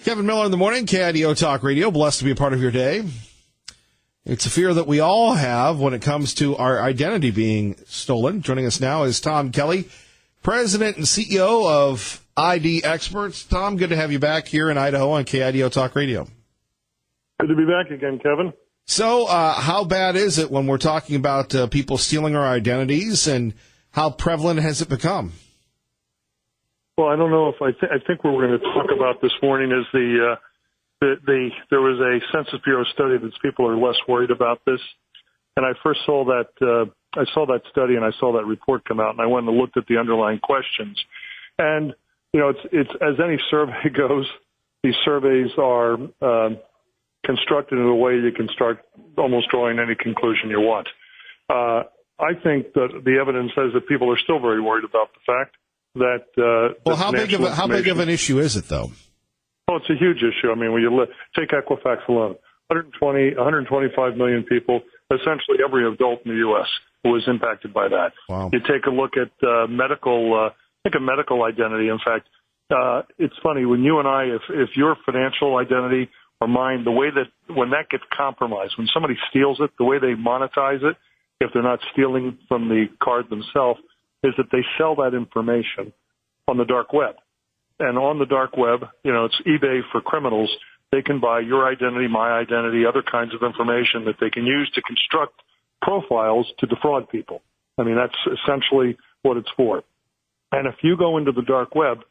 Kevin Miller in the morning, KIDO Talk Radio. Blessed to be a part of your day. It's a fear that we all have when it comes to our identity being stolen. Joining us now is Tom Kelly, President and CEO of ID Experts. Tom, good to have you back here in Idaho on KIDO Talk Radio. Good to be back again, Kevin. So how bad is it when we're talking about people stealing our identities, and how prevalent has it become? Well, I don't know if I think what we're going to talk about this morning is there was a Census Bureau study that people are less worried about this. And I first saw that study and I saw that report come out, and I went and looked at the underlying questions. And, you know, it's as any survey goes, these surveys are constructed in a way you can start almost drawing any conclusion you want. I think that the evidence says that people are still very worried about the fact that well, how big of an issue is it, though? Well, it's a huge issue. I mean, when you take Equifax alone, 125 million people, essentially every adult in the U.S. was impacted by that. Wow. You take a look at medical identity. In fact, it's funny when you and I, if your financial identity or mine, the way that when that gets compromised, when somebody steals it, the way they monetize it, if they're not stealing from the card themselves, is that they sell that information on the dark web. And on the dark web, you know, it's eBay for criminals. They can buy your identity, my identity, other kinds of information that they can use to construct profiles to defraud people. I mean, that's essentially what it's for. And if you go into the dark web,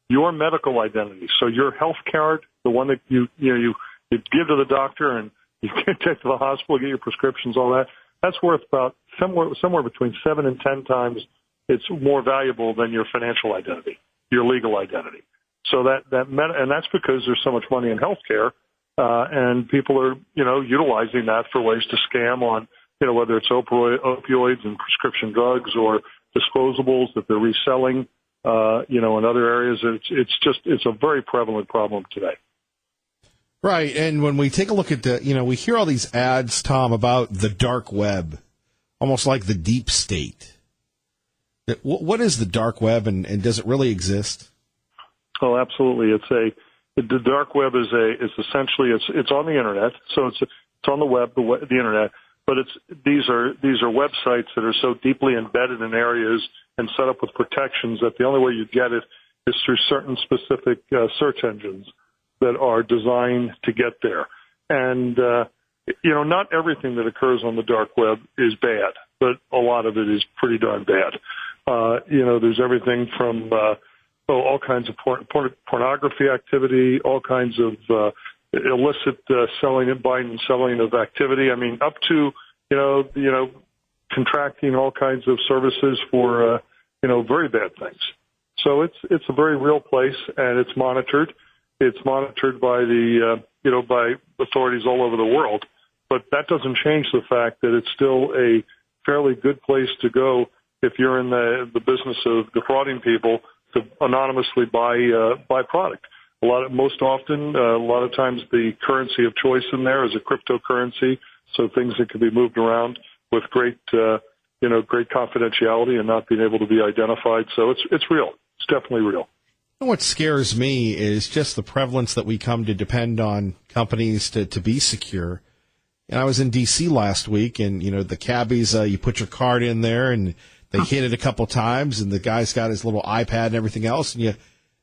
your medical identity, so your health card, the one that you give to the doctor and you take to the hospital, get your prescriptions, all that, that's worth about somewhere between 7 and 10 times. It's more valuable than your financial identity, your legal identity. So and that's because there's so much money in healthcare, and people are, you know, utilizing that for ways to scam on, you know, whether it's opioids and prescription drugs or disposables that they're reselling, you know, in other areas. It's a very prevalent problem today. Right. And when we take a look at we hear all these ads, Tom, about the dark web, almost like the deep state. What is the dark web, and does it really exist? Oh, absolutely. The dark web is essentially it's on the internet, so it's on the web, the internet, but these are websites that are so deeply embedded in areas and set up with protections that the only way you get it is through certain specific search engines that are designed to get there. And you know, not everything that occurs on the dark web is bad, but a lot of it is pretty darn bad. You know, there's everything from all kinds of pornography activity, all kinds of illicit selling and buying and selling of activity. I mean, up to you know, contracting all kinds of services for very bad things. So it's a very real place, and it's monitored. It's monitored by by authorities all over the world. But that doesn't change the fact that it's still a fairly good place to go if you're in the business of defrauding people to anonymously buy product. Most often, a lot of times the currency of choice in there is a cryptocurrency, so things that can be moved around with great confidentiality and not being able to be identified. So it's real. It's definitely real. What scares me is just the prevalence that we come to depend on companies to be secure. And I was in D.C. last week, and, you know, the cabbies, you put your card in there, and they hit it a couple times, and the guy's got his little iPad and everything else, and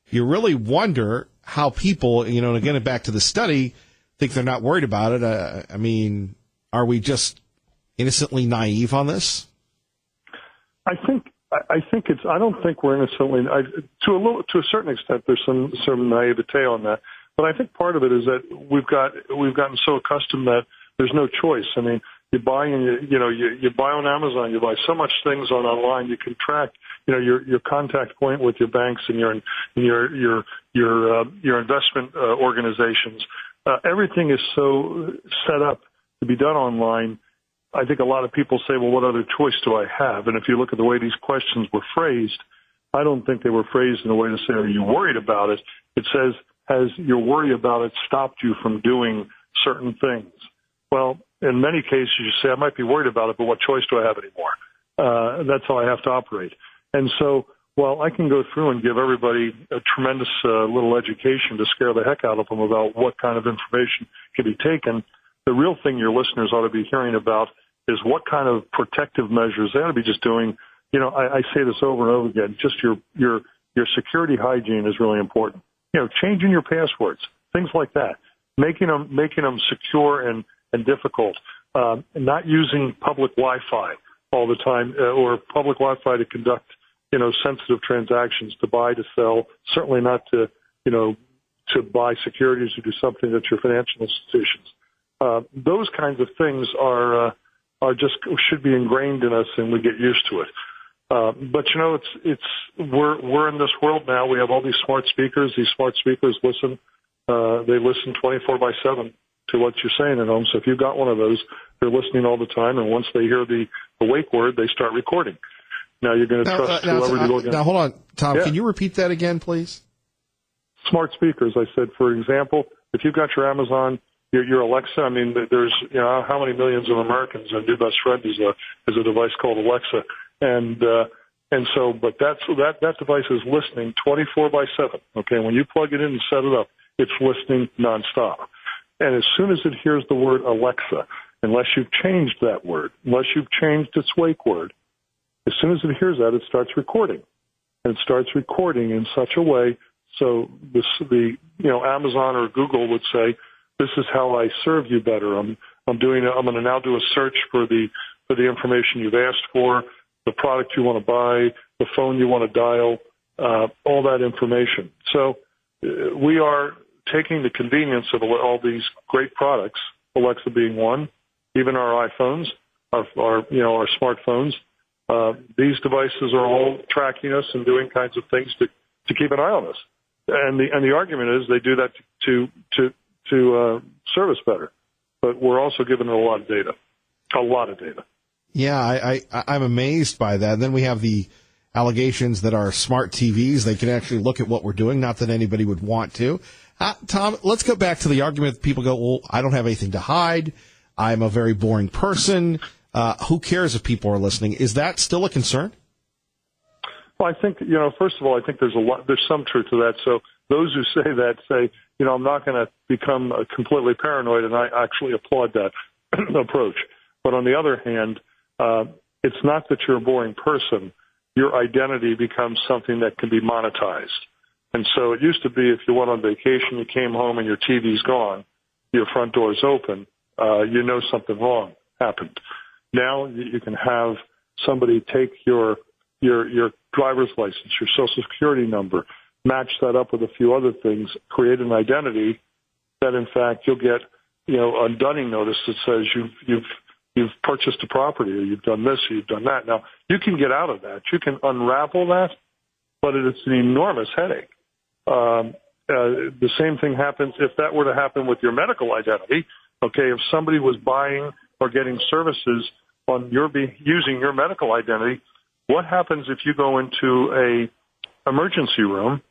you really wonder how people, you know, and again, back to the study, think they're not worried about it. I mean, are we just innocently naive on this? I don't think we're innocently, to a certain extent, there's some naivete on that. But I think part of it is that we've gotten so accustomed that there's no choice. I mean, you buy on Amazon, you buy so much things online, you can track, you know, your contact point with your banks and your investment organizations. Everything is so set up to be done online. I think a lot of people say, well, what other choice do I have? And if you look at the way these questions were phrased, I don't think they were phrased in a way to say, are you worried about it? It says, has your worry about it stopped you from doing certain things? Well, in many cases, you say, I might be worried about it, but what choice do I have anymore? That's how I have to operate. And so Well, I can go through and give everybody a tremendous little education to scare the heck out of them about what kind of information can be taken. The real thing your listeners ought to be hearing about is what kind of protective measures they ought to be just doing. You know, I say this over and over again, just your security hygiene is really important. You know, changing your passwords, things like that, making them secure and difficult, not using public Wi-Fi all the time or public Wi-Fi to conduct, you know, sensitive transactions, to buy, to sell, certainly not to, you know, to buy securities or do something that's your financial institutions. Those kinds of things are just should be ingrained in us, and we get used to it. But you know, we're in this world now. We have all these smart speakers. These smart speakers listen. They listen 24/7 to what you're saying at home. So if you've got one of those, they're listening all the time. And once they hear the wake word, they start recording. Now you're going to trust whoever you go against. Now hold on, Tom. Yeah. Can you repeat that again, please? Smart speakers. I said, for example, if you've got your Amazon, your Alexa. I mean, there's, you know, how many millions of Americans, and your best friend is a device called Alexa. And so, but that device is listening 24/7. Okay, when you plug it in and set it up, it's listening nonstop. And as soon as it hears the word Alexa, unless you've changed that word, unless you've changed its wake word, as soon as it hears that, it starts recording. And it starts recording in such a way so the Amazon or Google would say, "This is how I serve you better. I'm going to now do a search for the information you've asked for, the product you want to buy, the phone you want to dial, all that information." So we are taking the convenience of all these great products, Alexa being one, even our iPhones, our smartphones. These devices are all tracking us and doing kinds of things to keep an eye on us. And the argument is they do that to serve us better. But we're also given a lot of data. A lot of data. Yeah, I'm amazed by that. And then we have the allegations that our smart TVs, they can actually look at what we're doing, not that anybody would want to. Tom, let's go back to the argument that people go, well, I don't have anything to hide. I'm a very boring person. Who cares if people are listening? Is that still a concern? Well, I think, first of all, I think there's some truth to that. So those who say that say, I'm not going to become completely paranoid, and I actually applaud that approach. But on the other hand, it's not that you're a boring person. Your identity becomes something that can be monetized. And so it used to be if you went on vacation, you came home and your TV's gone, your front door's open, something wrong happened. Now you can have somebody take your driver's license, your social security number, match that up with a few other things, create an identity that in fact you'll get, a dunning notice that says you've purchased a property, or you've done this, or you've done that. Now you can get out of that. You can unravel that, but it's an enormous headache. The same thing happens if that were to happen with your medical identity. Okay, if somebody was buying or getting services on using your medical identity, what happens if you go into a emergency room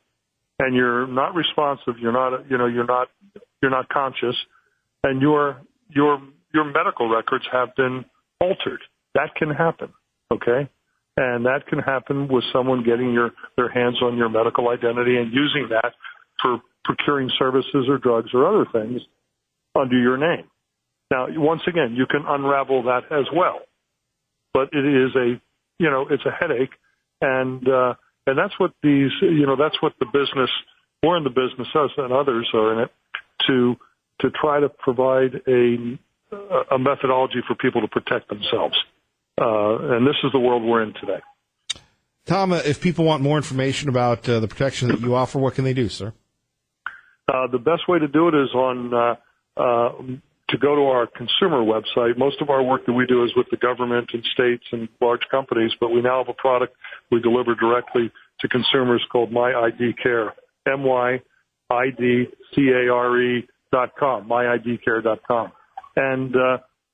and you're not responsive, you're not conscious, and your medical records have been altered? That can happen, okay? And that can happen with someone getting their hands on your medical identity and using that for procuring services or drugs or other things under your name. Now, once again, you can unravel that as well, but it is it's a headache, and that's what that's what the business, we're in the business, us and others are in it, to try to provide a methodology for people to protect themselves. And this is the world we're in today. Tom, if people want more information about the protection that you offer, what can they do, sir? The best way to do it is to go to our consumer website. Most of our work that we do is with the government and states and large companies, but we now have a product we deliver directly to consumers called MyIDCare, MyIDCare.com, MyIDCare.com. And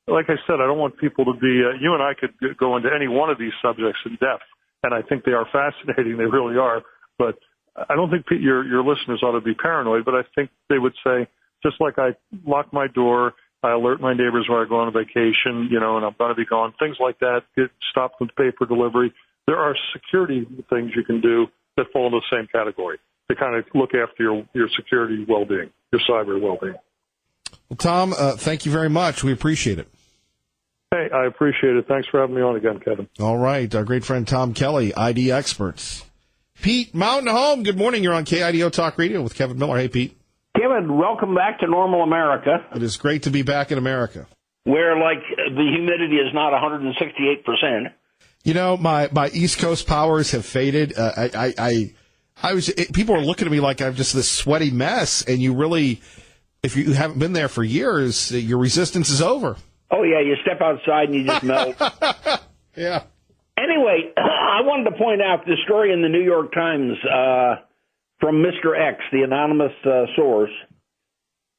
like I said, I don't want people to be, you and I could go into any one of these subjects in depth, and I think they are fascinating. They really are. But I don't think your listeners ought to be paranoid, but I think they would say, just like I lock my door, I alert my neighbors when I go on a vacation, and I'm going to be gone, things like that, get stopped with paper delivery. there are security things you can do that fall into the same category to kind of look after your security well-being, your cyber well-being. Well, Tom, thank you very much. We appreciate it. Hey, I appreciate it. Thanks for having me on again, Kevin. All right. Our great friend Tom Kelly, ID Experts. Pete, Mountain Home, good morning. You're on KIDO Talk Radio with Kevin Miller. Hey, Pete. Kevin, welcome back to normal America. It is great to be back in America. Where, the humidity is not 168%. You know, my East Coast powers have faded. People are looking at me like I'm just this sweaty mess, and you really, if you haven't been there for years, your resistance is over. Oh, yeah, you step outside and you just melt. Yeah. Anyway, I wanted to point out this story in the New York Times from Mr. X, the anonymous source.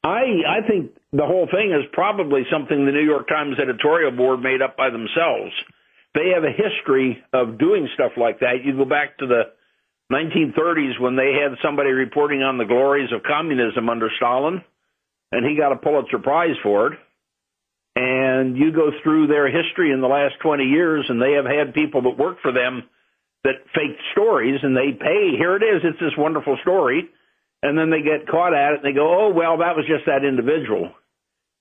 I think the whole thing is probably something the New York Times editorial board made up by themselves. They have a history of doing stuff like that. You go back to the 1930s when they had somebody reporting on the glories of communism under Stalin, and he got a Pulitzer Prize for it. And you go through their history in the last 20 years, and they have had people that work for them that faked stories, and they pay. Here it is. It's this wonderful story. And then they get caught at it, and they go, oh, well, that was just that individual.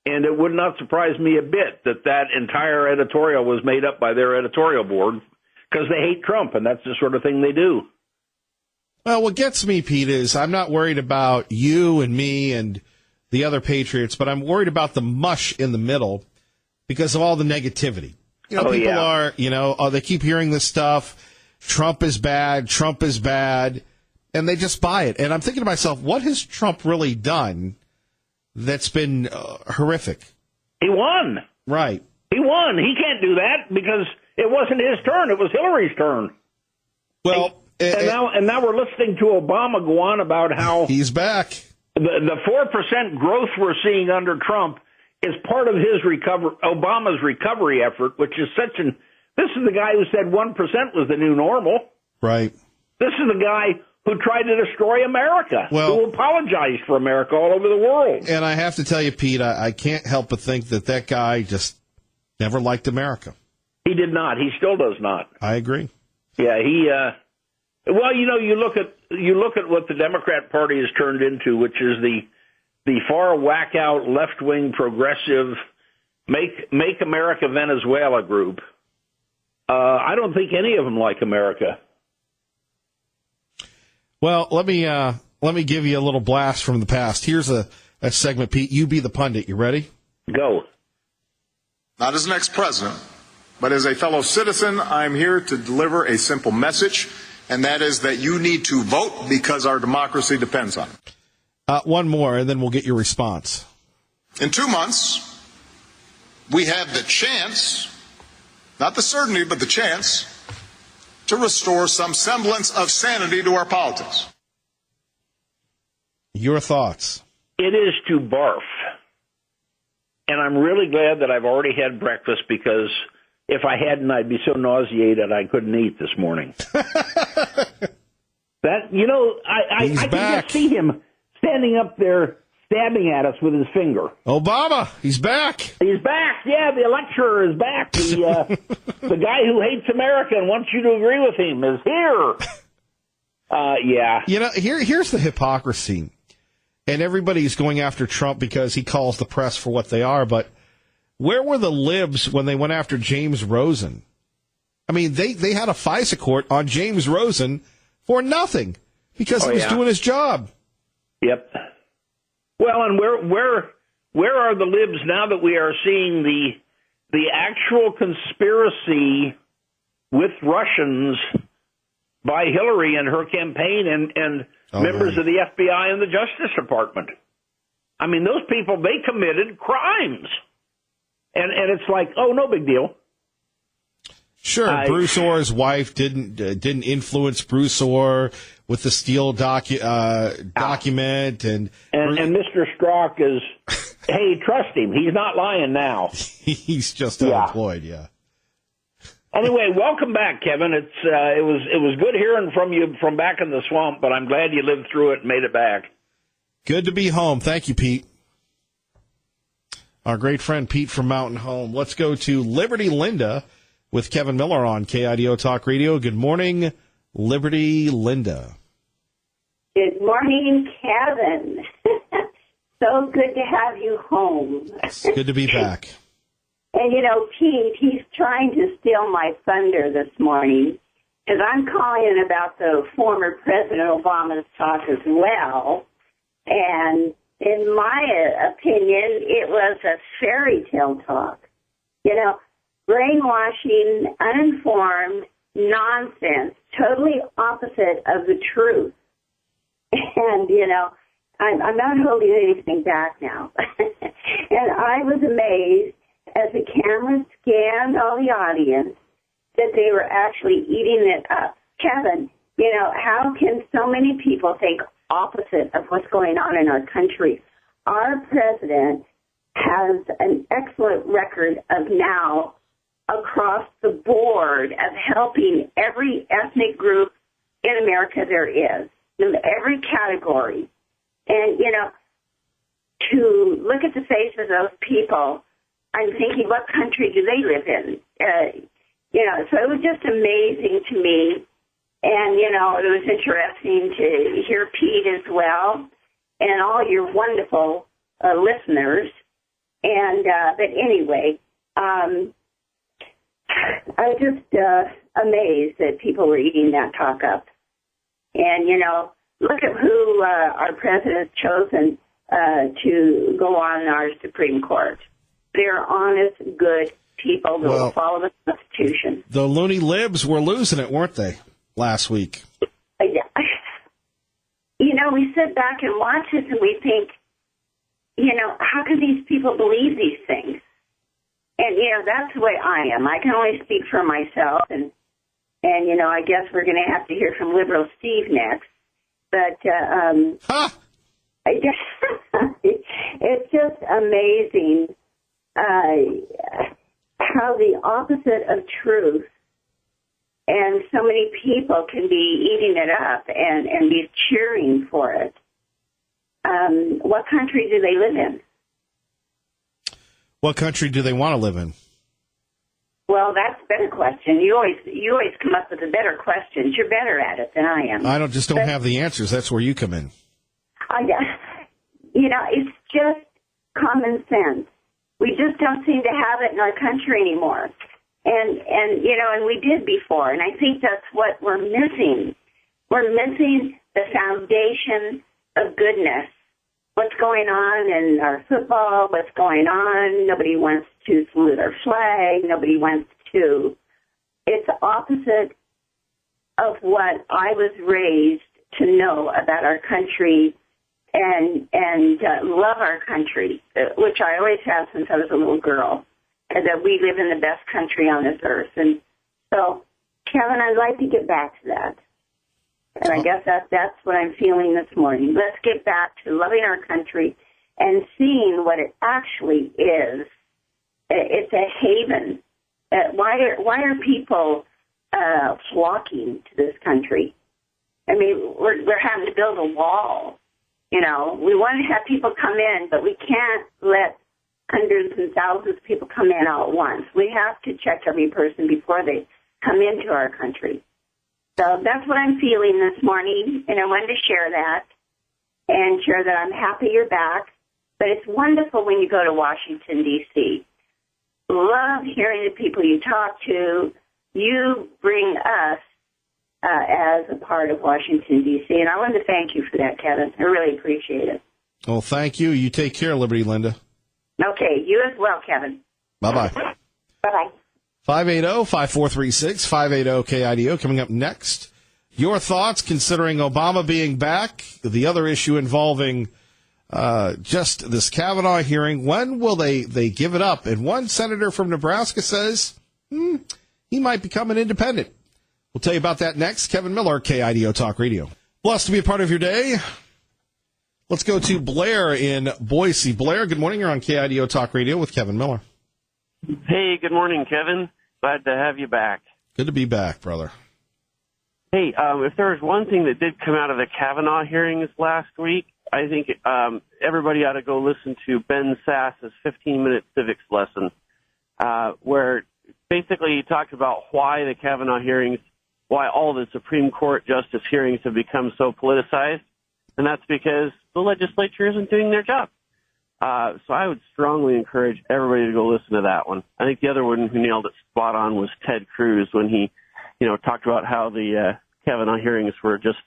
And it would not surprise me a bit that that entire editorial was made up by their editorial board because they hate Trump, and that's the sort of thing they do. Well, what gets me, Pete, is I'm not worried about you and me and the other patriots, but I'm worried about the mush in the middle because of all the negativity. You know, people are, they keep hearing this stuff. Trump is bad. And they just buy it. And I'm thinking to myself, what has Trump really done that's been horrific? He won. Right. He won. He can't do that because it wasn't his turn. It was Hillary's turn. Well, and now we're listening to Obama go on about how he's back. The 4% growth we're seeing under Trump is part of his Obama's recovery effort, which is this is the guy who said 1% was the new normal. Right. This is the guy who tried to destroy America, who apologized for America all over the world. And I have to tell you, Pete, I can't help but think that guy just never liked America. He did not. He still does not. I agree. Yeah, well, you look at what the Democrat Party has turned into, which is the far whack-out, left-wing, progressive, make America Venezuela group. I don't think any of them like America. Well, let me give you a little blast from the past. Here's a segment, Pete. You be the pundit. You ready? Go. Not as an ex-president, but as a fellow citizen, I'm here to deliver a simple message, and that is that you need to vote because our democracy depends on it. One more, and then we'll get your response. In 2 months, we have the chance, not the certainty, but the chance, to restore some semblance of sanity to our politics. Your thoughts? It is to barf. And I'm really glad that I've already had breakfast because if I hadn't, I'd be so nauseated I couldn't eat this morning. I can just see him standing up there stabbing at us with his finger. Obama, he's back. He's back. Yeah, the lecturer is back. The guy who hates America and wants you to agree with him is here. Yeah. Here's the hypocrisy. And everybody's going after Trump because he calls the press for what they are. But where were the libs when they went after James Rosen? I mean, they had a FISA court on James Rosen for nothing because he was doing his job. Yep. Well, and where are the libs now that we are seeing the actual conspiracy with Russians by Hillary and her campaign and members of the FBI and the Justice Department? I mean, those people, they committed crimes. And it's like, oh, no big deal. Sure, Bruce Orr's wife didn't influence Bruce Orr with the Steele document, and Mr. Strzok is, hey, trust him. He's not lying now. He's just unemployed. Yeah. Anyway, welcome back, Kevin. It was good hearing from you from back in the swamp, but I'm glad you lived through it and made it back. Good to be home. Thank you, Pete. Our great friend Pete from Mountain Home. Let's go to Liberty Linda. with Kevin Miller on KIDO Talk Radio. Good morning, Liberty Linda. Good morning, Kevin. So good to have you home. It's good to be back. And, Pete, he's trying to steal my thunder this morning because I'm calling about the former President Obama's talk as well. And in my opinion, it was a fairy tale talk. Brainwashing, uninformed, nonsense, totally opposite of the truth. And, I'm not holding anything back now. And I was amazed as the camera scanned all the audience that they were actually eating it up. Kevin, how can so many people think opposite of what's going on in our country? Our president has an excellent record of now across the board of helping every ethnic group in America there is, in every category. And, to look at the faces of those people, I'm thinking, what country do they live in? So it was just amazing to me. And, it was interesting to hear Pete as well and all your wonderful listeners. And, but anyway, I was just amazed that people were eating that talk up. And, look at who our president's chosen to go on our Supreme Court. They're honest, good people that will follow the Constitution. The loony libs were losing it, weren't they, last week? Yeah. We sit back and watch this and we think, how can these people believe these things? And, that's the way I am. I can only speak for myself. And I guess we're going to have to hear from Liberal Steve next. But it's just amazing how the opposite of truth and so many people can be eating it up and be cheering for it. What country do they live in? What country do they want to live in? Well, that's a better question. You always come up with the better questions. You're better at it than I am. I don't have the answers. That's where you come in. It's just common sense. We just don't seem to have it in our country anymore. And we did before. And I think that's what we're missing. We're missing the foundation of goodness. What's going on in our football, what's going on. Nobody wants to salute our flag. Nobody wants to. It's the opposite of what I was raised to know about our country and love our country, which I always have since I was a little girl, and that we live in the best country on this earth. And so, Kevin, I'd like to get back to that. And I guess that's what I'm feeling this morning. Let's get back to loving our country and seeing what it actually is. It's a haven. Why are people flocking to this country? I mean, we're having to build a wall. We want to have people come in, but we can't let hundreds and thousands of people come in all at once. We have to check every person before they come into our country. So that's what I'm feeling this morning, and I wanted to share that and share that I'm happy you're back. But it's wonderful when you go to Washington, D.C. Love hearing the people you talk to. You bring us as a part of Washington, D.C., and I want to thank you for that, Kevin. I really appreciate it. Well, thank you. You take care, Liberty Linda. Okay, you as well, Kevin. Bye-bye. Bye-bye. 580-5436, 580-KIDO. Coming up next, your thoughts considering Obama being back, the other issue involving just this Kavanaugh hearing. When will they give it up? And one senator from Nebraska says he might become an independent. We'll tell you about that next. Kevin Miller, KIDO Talk Radio. Blessed to be a part of your day. Let's go to Blair in Boise. Blair, good morning. You're on KIDO Talk Radio with Kevin Miller. Hey, good morning, Kevin. Glad to have you back. Good to be back, brother. Hey, if there was one thing that did come out of the Kavanaugh hearings last week, I think everybody ought to go listen to Ben Sass's 15-minute civics lesson, where basically he talked about why the Kavanaugh hearings, why all the Supreme Court justice hearings have become so politicized, and that's because the legislature isn't doing their job. So I would strongly encourage everybody to go listen to that one. I think the other one who nailed it spot on was Ted Cruz when he, talked about how the Kavanaugh hearings were just,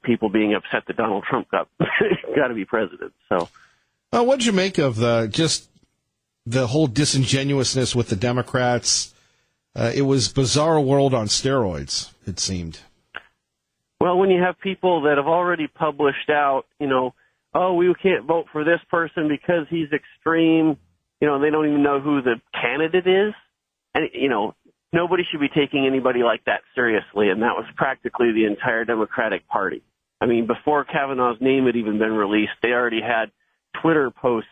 people being upset that Donald Trump got to be president. So, what did you make of the whole disingenuousness with the Democrats? It was bizarre world on steroids, it seemed. Well, when you have people that have already published out, oh, we can't vote for this person because he's extreme, they don't even know who the candidate is. And, nobody should be taking anybody like that seriously, and that was practically the entire Democratic Party. I mean, before Kavanaugh's name had even been released, they already had Twitter posts.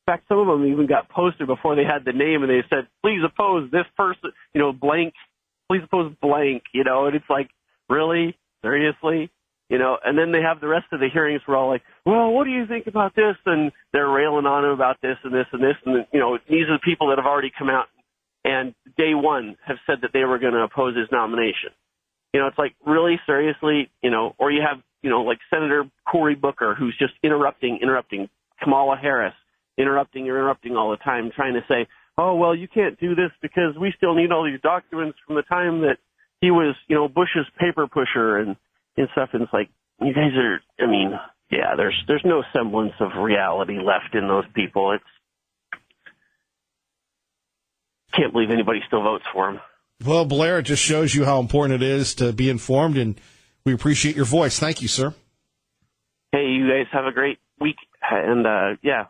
In fact, some of them even got posted before they had the name, and they said, please oppose this person, blank, please oppose blank, and it's like, really? Seriously? And then they have the rest of the hearings where all like, well, what do you think about this? And they're railing on him about this and this and this. And, these are the people that have already come out and day one have said that they were going to oppose his nomination. It's like, really? Seriously? Or you have, like Senator Cory Booker, who's just interrupting Kamala Harris, interrupting all the time, trying to say, oh, well, you can't do this because we still need all these documents from the time that he was, Bush's paper pusher and stuff. And it's like, you guys are, there's no semblance of reality left in those people. Can't believe anybody still votes for him. Well, Blair, it just shows you how important it is to be informed, and we appreciate your voice. Thank you, sir. Hey, you guys have a great week. And,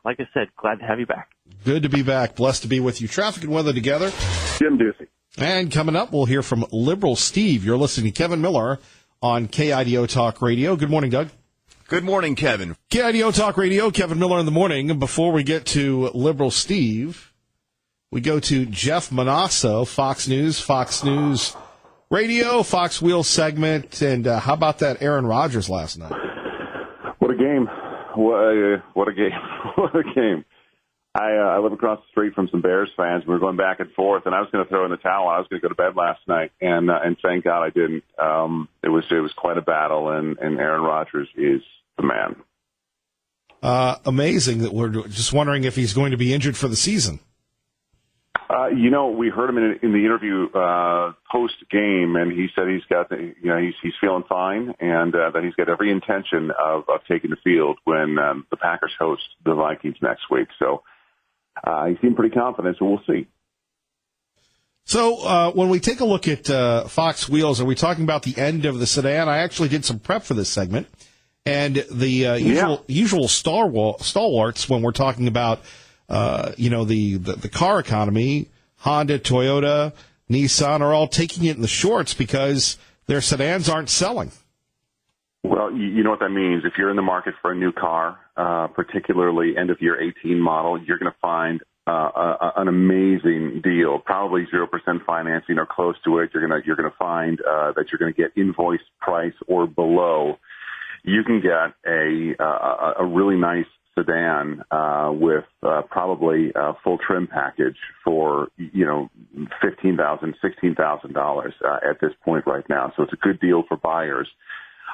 like I said, glad to have you back. Good to be back. Blessed to be with you. Traffic and weather together. Jim Ducey. And coming up, we'll hear from Liberal Steve. You're listening to Kevin Miller on KIDO Talk Radio. Good morning, Doug. Good morning, Kevin. KIDO Talk Radio, Kevin Miller in the morning. Before we get to Liberal Steve, we go to Jeff Manasso, Fox News Radio, Fox Wheels segment. And how about that Aaron Rodgers last night? What a game. What a game. What a game. I live across the street from some Bears fans. We were going back and forth, and I was going to throw in the towel. I was going to go to bed last night, and thank God I didn't. It was quite a battle, and Aaron Rodgers is the man. Amazing that we're just wondering if he's going to be injured for the season. We heard him in the interview post game, and he said he's got he's feeling fine, and that he's got every intention of taking the field when the Packers host the Vikings next week. So he seemed pretty confident. So we'll see. So when we take a look at Fox Wheels, are we talking about the end of the sedan? I actually did some prep for this segment, and the usual stalwarts when we're talking about the car economy, Honda, Toyota, Nissan are all taking it in the shorts because their sedans aren't selling. Well, you know what that means. If you're in the market for a new car, particularly end of year 18 model, you're going to find an amazing deal, probably 0% financing or close to it. You're going to find that you're going to get invoice price or below. You can get a really nice sedan with probably a full trim package for $15,000, $16,000 at this point right now. So it's a good deal for buyers.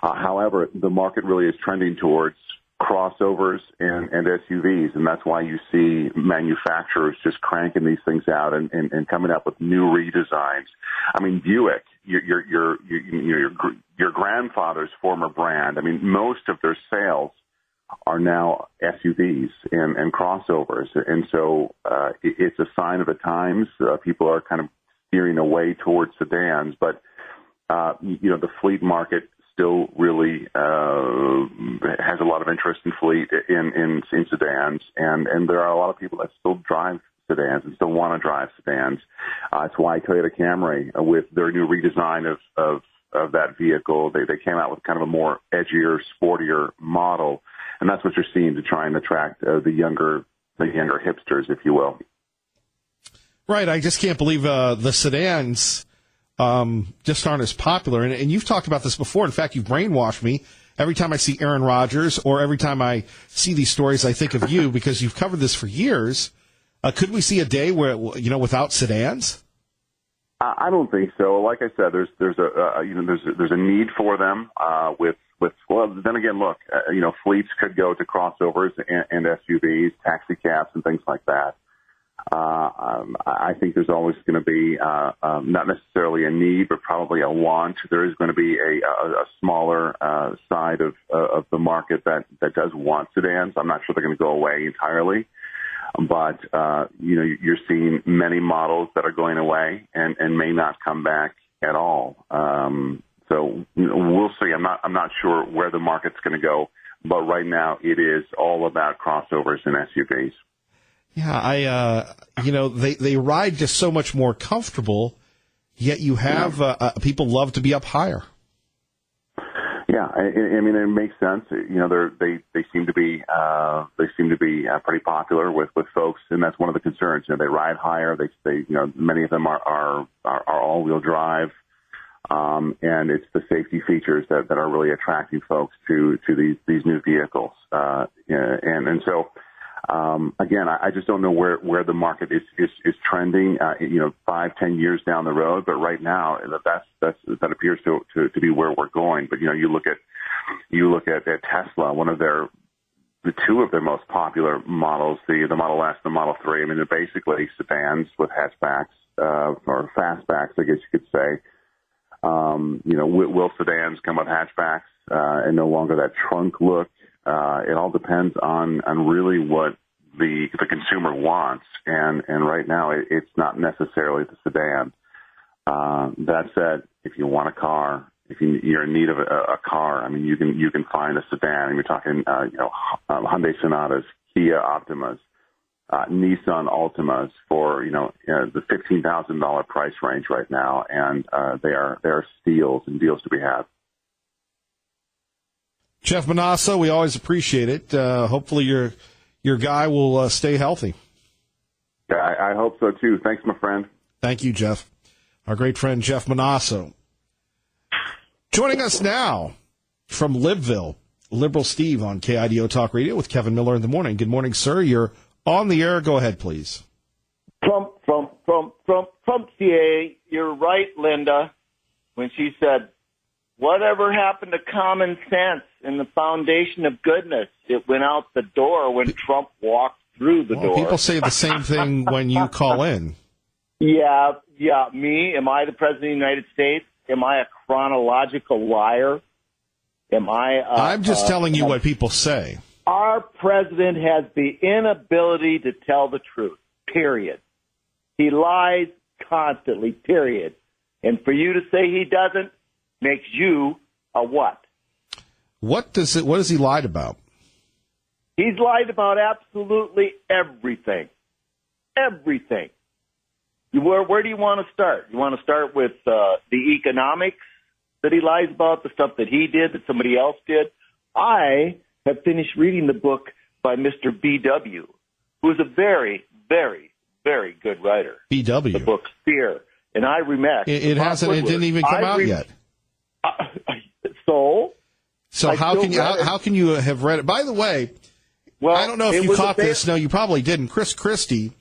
However, the market really is trending towards crossovers and SUVs, and that's why you see manufacturers just cranking these things out and coming up with new redesigns. I mean, Buick, your grandfather's former brand. I mean, most of their sales are now SUVs and crossovers, and so it's a sign of the times. People are kind of steering away towards sedans, but the fleet market still really has a lot of interest in fleet in sedans, and there are a lot of people that still drive sedans and still want to drive sedans. It's why Toyota Camry, with their new redesign of that vehicle, they came out with kind of a more edgier, sportier model, and that's what you're seeing to try and attract the younger hipsters, if you will. Right. I just can't believe the sedans just aren't as popular. And you've talked about this before. In fact, you've brainwashed me. Every time I see Aaron Rodgers or every time I see these stories, I think of you because you've covered this for years. Could we see a day where, without sedans? I don't think so. Like I said, there's a need for them well, then again, look, fleets could go to crossovers and SUVs, taxi cabs, and things like that. I think there's always going to be not necessarily a need, but probably a want. There is going to be a smaller side of the market that does want sedans. I'm not sure they're going to go away entirely, but you're seeing many models that are going away and may not come back at all. So we'll see. I'm not sure where the market's going to go, but right now it is all about crossovers and SUVs. Yeah, they ride just so much more comfortable, yet you have people love to be up higher. Yeah, I mean it makes sense. They seem to be pretty popular with folks, and that's one of the concerns. They ride higher. They many of them are all-wheel drive. And it's the safety features that are really attracting folks to these new vehicles. And so, again, I just don't know where the market is trending, 5-10 years down the road. But right now, that appears to be where we're going. But, you look at Tesla, the two of their most popular models, the Model S, the Model 3. I mean, they're basically sedans with hatchbacks, or fastbacks, I guess you could say. Will sedans come with hatchbacks and no longer that trunk look? It all depends on really what the consumer wants, and right now it's not necessarily the sedan. That said, if you want a car, if you're in need of a car, I mean you can find a sedan. And you're talking Hyundai Sonatas, Kia Optimas, Nissan Altimas for the $15,000 price range right now, and they are steals and deals to be had. Jeff Manasso, we always appreciate it. Hopefully your guy will stay healthy. Yeah, I hope so too. Thanks, my friend. Thank you, Jeff. Our great friend Jeff Manasso. Joining us now from Libville, Liberal Steve on KIDO Talk Radio with Kevin Miller in the morning. Good morning, sir. You're on the air. Go ahead, please. Trump, CA. You're right, Linda, when she said, whatever happened to common sense and the foundation of goodness? It went out the door when Trump walked through the door. People say the same thing when you call in. Yeah. Me? Am I the President of the United States? Am I a chronological liar? Am I? I'm just telling you what people say. Our president has the inability to tell the truth, period. He lies constantly, period. And for you to say he doesn't makes you a what? What has he lied about? He's lied about absolutely everything. Everything. Where do you want to start? You want to start with the economics that he lies about, the stuff that he did, that somebody else did? I have finished reading the book by Mr. B.W., who is a very, very, very good writer. B.W. The book Fear. And I remember. It didn't even come out yet. So how can you have read it? By the way, I don't know if you caught this. No, you probably didn't. Chris Christie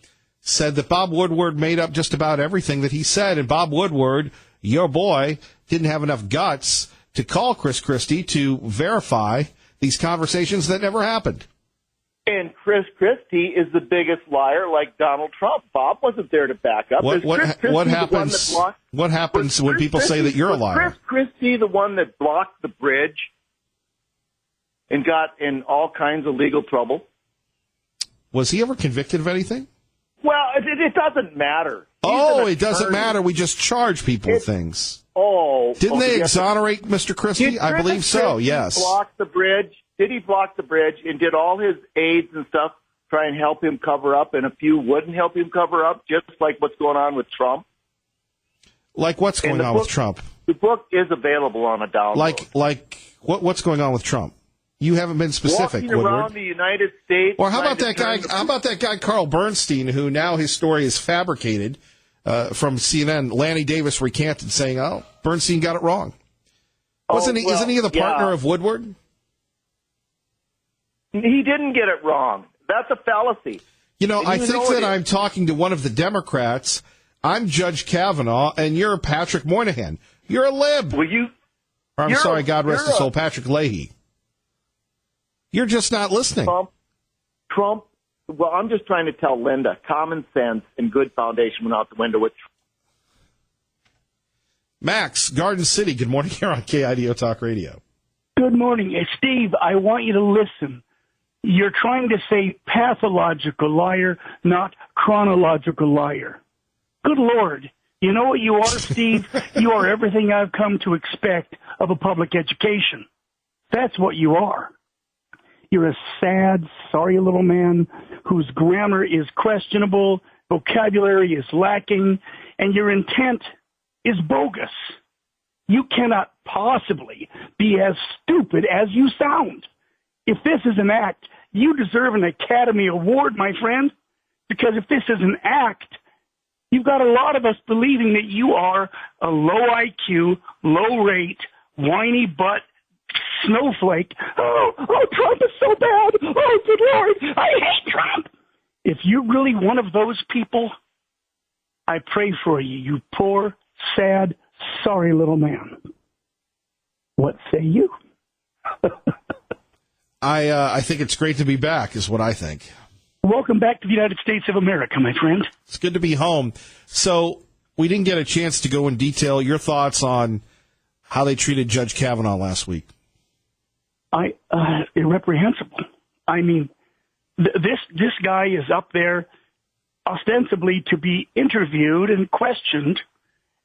said that Bob Woodward made up just about everything that he said, and Bob Woodward, your boy, didn't have enough guts to call Chris Christie to verify these conversations that never happened. And Chris Christie is the biggest liar, like Donald Trump. Bob wasn't there to back up. What happens when people say that you're a liar? Was Chris Christie the one that blocked the bridge and got in all kinds of legal trouble? Was he ever convicted of anything? Well, it doesn't matter. It doesn't matter. We just charge people with things. Didn't they exonerate Mr. Christie? I believe so, yes. Block the bridge? Did he block the bridge, and did all his aides and stuff try and help him cover up, and a few wouldn't help him cover up, just like what's going on with Trump? Like what's going on with Trump? The book is available on a download. What's going on with Trump? You haven't been specific, Walking Woodward. around the United States. Or how about that guy? How about that guy Carl Bernstein, who now his story is fabricated from CNN? Lanny Davis recanted, saying, Bernstein got it wrong. Isn't he the partner of Woodward? He didn't get it wrong. That's a fallacy. I think that I'm talking to one of the Democrats. I'm Judge Kavanaugh, and you're Patrick Moynihan. You're a lib. Will you? Or, I'm sorry, God rest his soul, Patrick Leahy. You're just not listening. Trump. Well, I'm just trying to tell Linda, common sense and good foundation went out the window with Trump. Max, Garden City, good morning here on KIDO Talk Radio. Good morning. Hey, Steve, I want you to listen. You're trying to say pathological liar, not chronological liar. Good Lord. You know what you are, Steve? You are everything I've come to expect of a public education. That's what you are. You're a sad, sorry little man whose grammar is questionable, vocabulary is lacking, and your intent is bogus. You cannot possibly be as stupid as you sound. If this is an act, you deserve an Academy Award, my friend, because if this is an act, you've got a lot of us believing that you are a low IQ, low rate, whiny butt snowflake. Oh, Trump is so bad. Oh, good Lord, I hate Trump. If you're really one of those people, I pray for you, you poor, sad, sorry little man. What say you? I think it's great to be back, is what I think. Welcome back to the United States of America, my friend. It's good to be home. So we didn't get a chance to go in detail. Your thoughts on how they treated Judge Kavanaugh last week? Irreprehensible. I mean, this guy is up there ostensibly to be interviewed and questioned,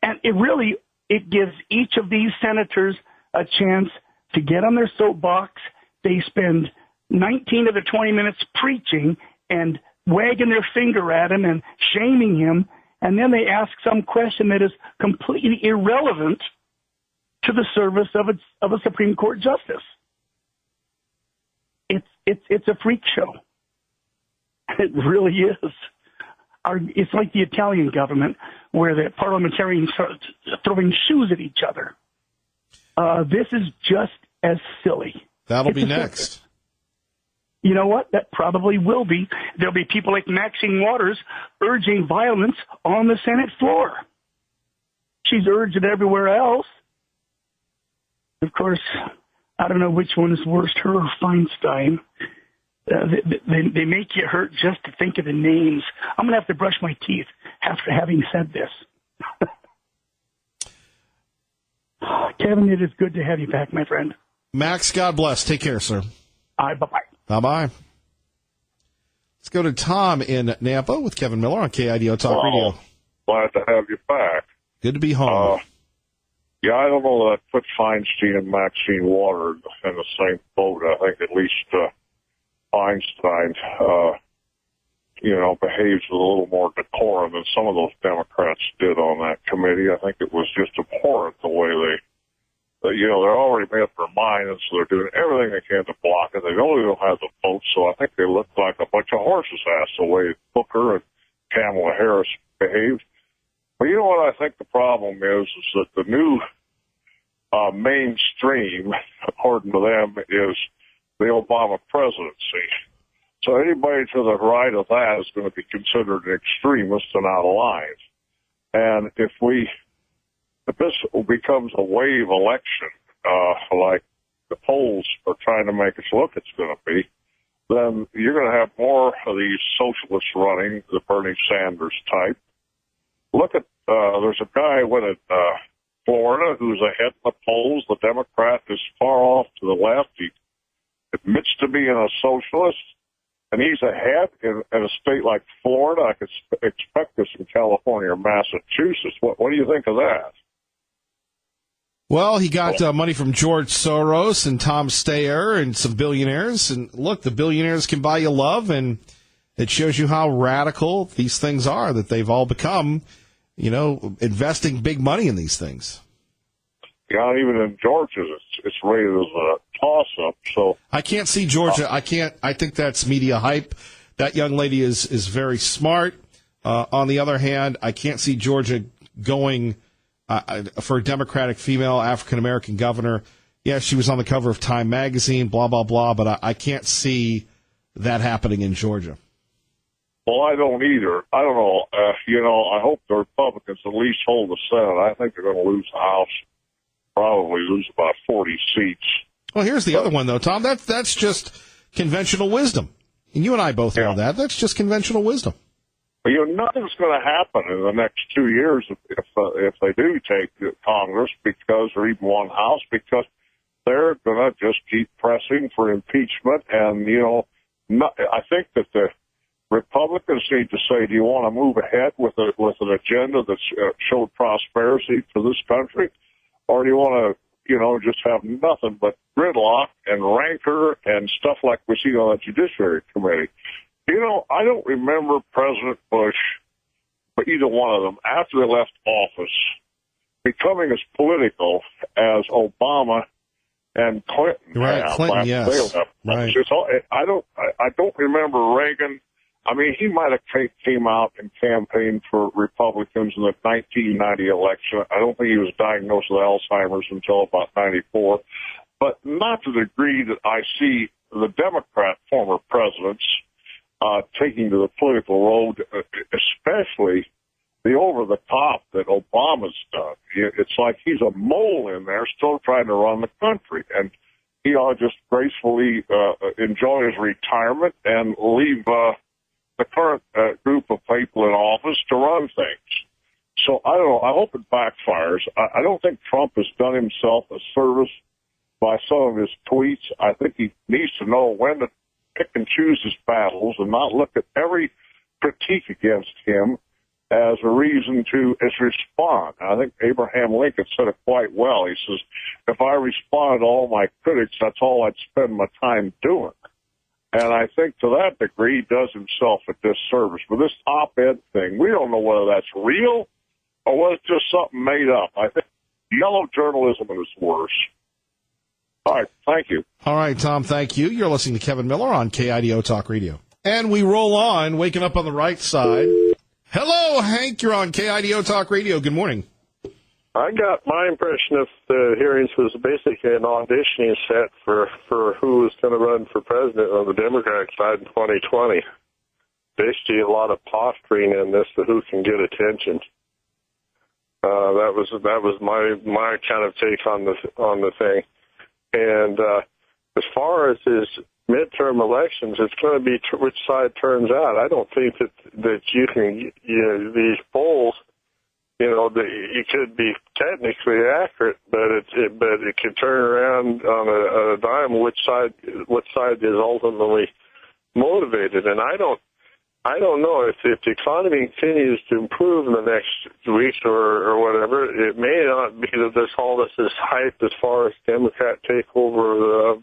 and it gives each of these senators a chance to get on their soapbox. They spend 19 of the 20 minutes preaching and wagging their finger at him and shaming him, and then they ask some question that is completely irrelevant to the service of a Supreme Court justice. It's a freak show. It really is. It's like the Italian government where the parliamentarians are throwing shoes at each other. This is just as silly. That'll be next. You know what? That probably will be. There'll be people like Maxine Waters urging violence on the Senate floor. She's urged it everywhere else. Of course, I don't know which one is worse, her or Feinstein. They make you hurt just to think of the names. I'm going to have to brush my teeth after having said this. Kevin, it is good to have you back, my friend. Max, God bless. Take care, sir. Bye-bye. Bye-bye. Let's go to Tom in Nampa with Kevin Miller on KIDO Talk Radio. Glad to have you back. Good to be home. Yeah, I don't know that I put Feinstein and Maxine Waters in the same boat. I think at least Feinstein, behaves with a little more decorum than some of those Democrats did on that committee. I think it was just abhorrent the way they're already made up their mind, and so they're doing everything they can to block it. They really don't have the votes, so I think they look like a bunch of horses' ass the way Booker and Kamala Harris behaved. But you know what I think the problem is that the new mainstream, according to them, is the Obama presidency. So anybody to the right of that is going to be considered an extremist and out of line. And if this becomes a wave election, like the polls are trying to make us look it's going to be, then you're going to have more of these socialists running, the Bernie Sanders type. Look at, there's a guy with Florida who's ahead in the polls. The Democrat is far off to the left. He admits to being a socialist, and he's ahead in a state like Florida. I could expect this in California or Massachusetts. What do you think of that? Well, he got money from George Soros and Tom Steyer and some billionaires. And look, the billionaires can buy you love, and it shows you how radical these things are, that they've all become, investing big money in these things. Yeah, even in Georgia, it's rated as a toss-up. So I can't see Georgia. I think that's media hype. That young lady is very smart. On the other hand, I can't see Georgia going for a Democratic female African-American governor. Yeah, she was on the cover of Time magazine, blah, blah, blah, but I can't see that happening in Georgia. Well, I don't either. I don't know. I hope the Republicans at least hold the Senate. I think they're going to lose the House, probably lose about 40 seats. Well, here's the other one, though, Tom. That's just conventional wisdom. And you and I both know that. That's just conventional wisdom. Nothing's going to happen in the next 2 years if they do take Congress or even one House, because they're going to just keep pressing for impeachment. And, I think that the Republicans need to say, do you want to move ahead with an agenda that's showed prosperity for this country? Or do you want to, just have nothing but gridlock and rancor and stuff like we see on the Judiciary Committee? I don't remember President Bush, but either one of them, after they left office, becoming as political as Obama and Clinton. Right, Clinton, yes. Right. I don't remember Reagan. I mean, he might have came out and campaigned for Republicans in the 1990 election. I don't think he was diagnosed with Alzheimer's until about 94, but not to the degree that I see the Democrat former presidents taking to the political road, especially the over-the-top that Obama's done. It's like he's a mole in there still trying to run the country, and he ought to just gracefully enjoy his retirement and leave the current group of people in office to run things. So I don't know. I hope it backfires. I don't think Trump has done himself a service by some of his tweets. I think he needs to know when to pick and choose his battles and not look at every critique against him as a reason to respond. I think Abraham Lincoln said it quite well. He says, if I responded to all my critics, that's all I'd spend my time doing. And I think to that degree, he does himself a disservice. But this op-ed thing, we don't know whether that's real or whether it's just something made up. I think yellow journalism is worse. All right, thank you. All right, Tom, thank you. You're listening to Kevin Miller on KIDO Talk Radio. And we roll on, waking up on the right side. Hello, Hank, you're on KIDO Talk Radio. Good morning. I got my impression of the hearings was basically an auditioning set for who was going to run for president on the Democratic side in 2020. Basically, a lot of posturing in this to who can get attention. That was my kind of take on the thing. And as far as his midterm elections, it's going to be which side turns out. I don't think that you can these polls. It could be technically accurate, but it could turn around on a dime what side is ultimately motivated. And I don't know if the economy continues to improve in the next weeks or whatever. It may not be that this is hype as far as Democrat takeover of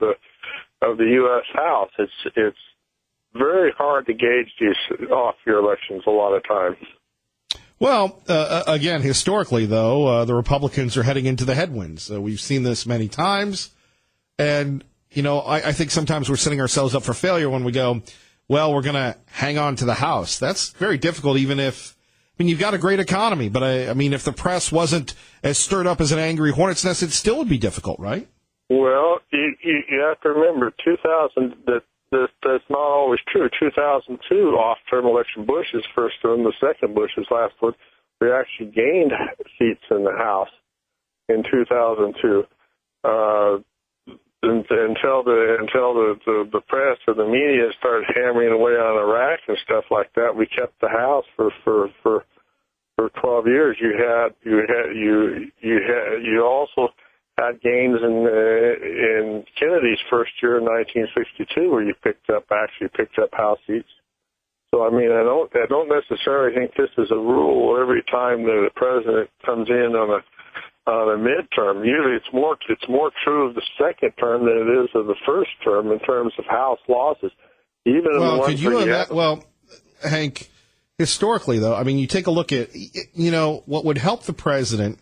the U.S. House. It's very hard to gauge these off-year elections a lot of times. Well, again, historically, though, the Republicans are heading into the headwinds. We've seen this many times. And, I think sometimes we're setting ourselves up for failure when we go, well, we're going to hang on to the House. That's very difficult, even if, you've got a great economy. But, if the press wasn't as stirred up as an angry hornet's nest, it still would be difficult, right? Well, you have to remember, 2000, that's not always true. 2002 off-term election, Bush's first one, the second Bush's last one, we actually gained seats in the House in 2002. Until the press or the media started hammering away on Iraq and stuff like that, we kept the House for 12 years. You also had gains in Kennedy's first year in 1962, where you picked up House seats. So I don't necessarily think this is a rule every time that the president comes in on a midterm. Usually it's more true of the second term than it is of the first term in terms of House losses. Even in the ones well, Hank, historically though, you take a look at what would help the president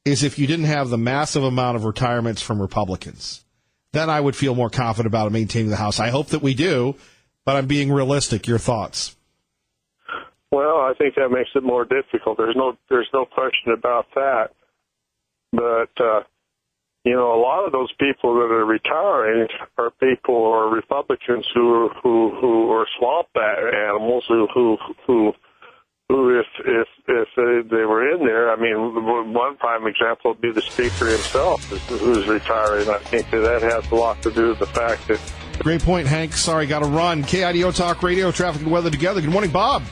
is if you didn't have the massive amount of retirements from Republicans. Then I would feel more confident about maintaining the House. I hope that we do, but I'm being realistic. Your thoughts? Well, I think that makes it more difficult. There's no question about that. But a lot of those people that are retiring are Republicans who are swamp animals who if they were in there, I mean, one prime example would be the speaker himself, who's retiring. I think that has a lot to do with the fact that. Great point, Hank. Sorry, got to run. KIDO Talk Radio, traffic and weather together. Good morning, Bob.